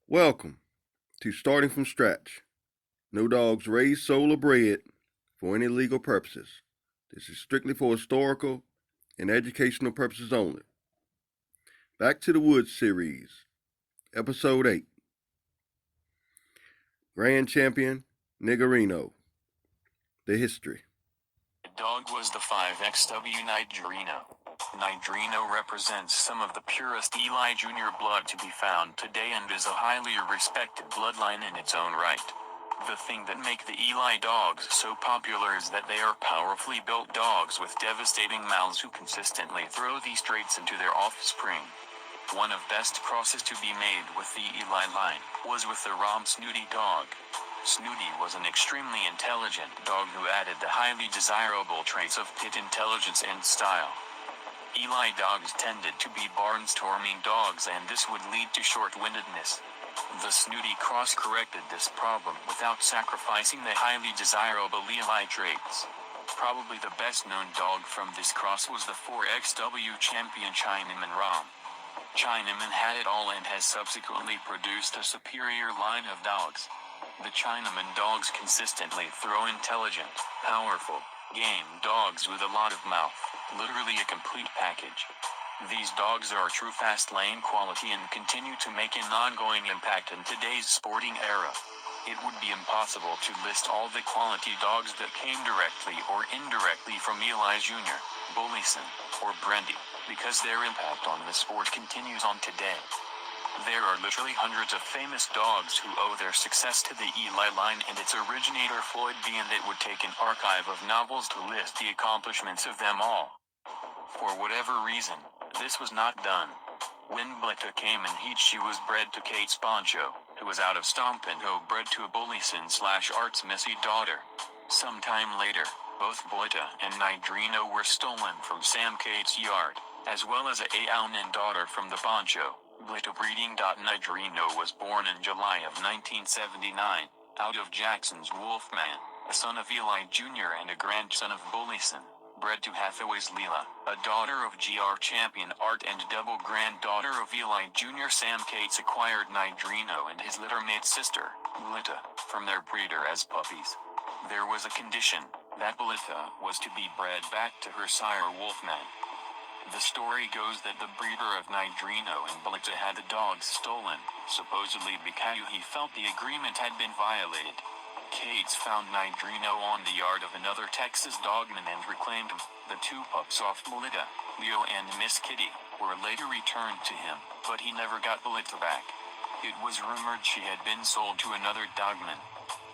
Welcome to Starting from Scratch. No dogs raised, sold, or bred for any legal purposes. This is strictly for historical and educational purposes only. Back to the Woods series, Episode 8. Grand Champion Nigerino. The history. The dog was the 5XW Nigerino. Nigerino represents some of the purest Eli Jr. blood to be found today and is a highly respected bloodline in its own right. The thing that makes the Eli dogs so popular is that they are powerfully built dogs with devastating mouths who consistently throw these traits into their offspring. One of best crosses to be made with the Eli line was with the Rom Snooty dog. Snooty was an extremely intelligent dog who added the highly desirable traits of pit intelligence and style. Eli dogs tended to be barnstorming dogs, and this would lead to short-windedness. The Snooty cross corrected this problem without sacrificing the highly desirable Eli traits. Probably the best-known dog from this cross was the 4XW champion Chinaman Rom. Chinaman had it all and has subsequently produced a superior line of dogs. The Chinaman dogs consistently throw intelligent, powerful, game dogs with a lot of mouth, literally a complete package. These dogs are true fast lane quality and continue to make an ongoing impact in today's sporting era. It would be impossible to list all the quality dogs that came directly or indirectly from Eli Jr., Bullison, or Brendy, because their impact on the sport continues on today. There are literally hundreds of famous dogs who owe their success to the Eli line and its originator Floyd B, and it would take an archive of novels to list the accomplishments of them all. For whatever reason, this was not done. When Blita came in heat, she was bred to Cate Sponcho, who was out of Stomp and Ho bred to a Bullison/Art's Missy daughter. Sometime later, both Blita and Nigerino were stolen from Sam Cate's yard, as well as a Aunan daughter from the Poncho. Blita breeding. Nigerino was born in July of 1979, out of Jackson's Wolfman, a son of Eli Jr. and a grandson of Bullison, bred to Hathaway's Leela, a daughter of GR champion Art and double granddaughter of Eli Jr. Sam Cates acquired Nigerino and his littermate sister, Blita, from their breeder as puppies. There was a condition, that Blita was to be bred back to her sire Wolfman. The story goes that the breeder of Nigerino and Blita had the dogs stolen, supposedly because he felt the agreement had been violated. Cates found Nigerino on the yard of another Texas dogman and reclaimed him. The two pups off Blita, Leo and Miss Kitty, were later returned to him, but he never got Blita back. It was rumored she had been sold to another dogman.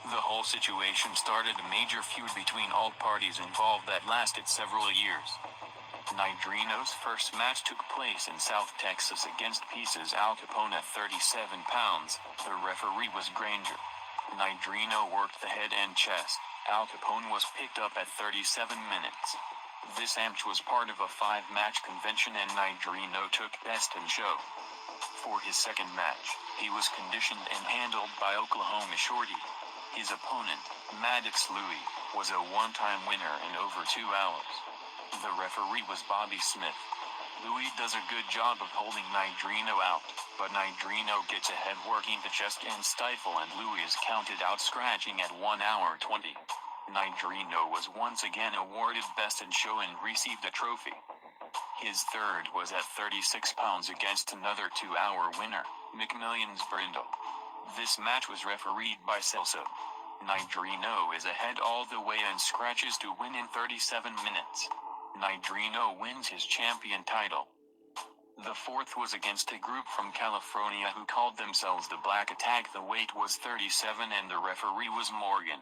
The whole situation started a major feud between all parties involved that lasted several years. Nigerino's first match took place in South Texas against Pieces Al Capone at 37 pounds. The referee was Granger. Nigerino worked the head and chest. Al Capone was picked up at 37 minutes. This match was part of a 5-match convention and Nigerino took best in show. For his second match, he was conditioned and handled by Oklahoma Shorty. His opponent, Maddox Louie, was a one-time winner in over 2 hours. The referee was Bobby Smith. Louis does a good job of holding Nigerino out, but Nigerino gets ahead working the chest and stifle, and Louis is counted out scratching at 1 hour 20. Nigerino was once again awarded best in show and received a trophy. His third was at 36 pounds against another 2-hour winner, McMillions Brindle. This match was refereed by Celso. Nigerino is ahead all the way and scratches to win in 37 minutes. Nigerino wins his champion title. The fourth was against a group from California who called themselves the Black Attack. The weight was 37 and the referee was Morgan.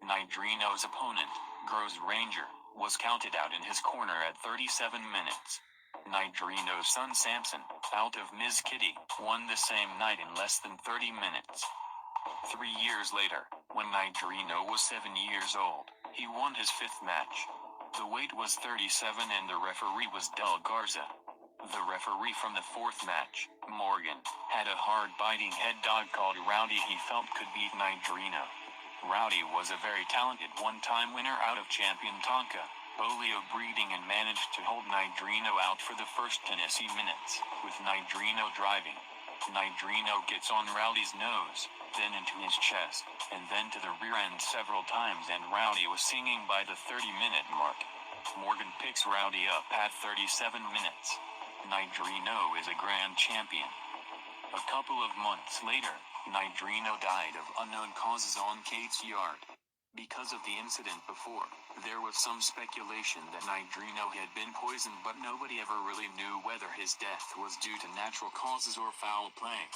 Nigerino's opponent, Gross Ranger, was counted out in his corner at 37 minutes. Nigerino's son Samson, out of Ms. Kitty, won the same night in less than 30 minutes. 3 years later, when Nigerino was 7 years old, he won his 5th match. The weight was 37 and the referee was Del Garza. The referee from the 4th match, Morgan, had a hard-biting head dog called Rowdy he felt could beat Nigerino. Rowdy was a very talented one-time winner out of champion Tonka, Bolio breeding, and managed to hold Nigerino out for the first Tennessee minutes, with Nigerino driving. Nigerino gets on Rowdy's nose, then into his chest, and then to the rear end several times, and Rowdy was singing by the 30-minute mark. Morgan picks Rowdy up at 37 minutes. Nigerino is a grand champion. A couple of months later, Nigerino died of unknown causes on Cate's yard. Because of the incident before, there was some speculation that Nigerino had been poisoned, but nobody ever really knew whether his death was due to natural causes or foul play.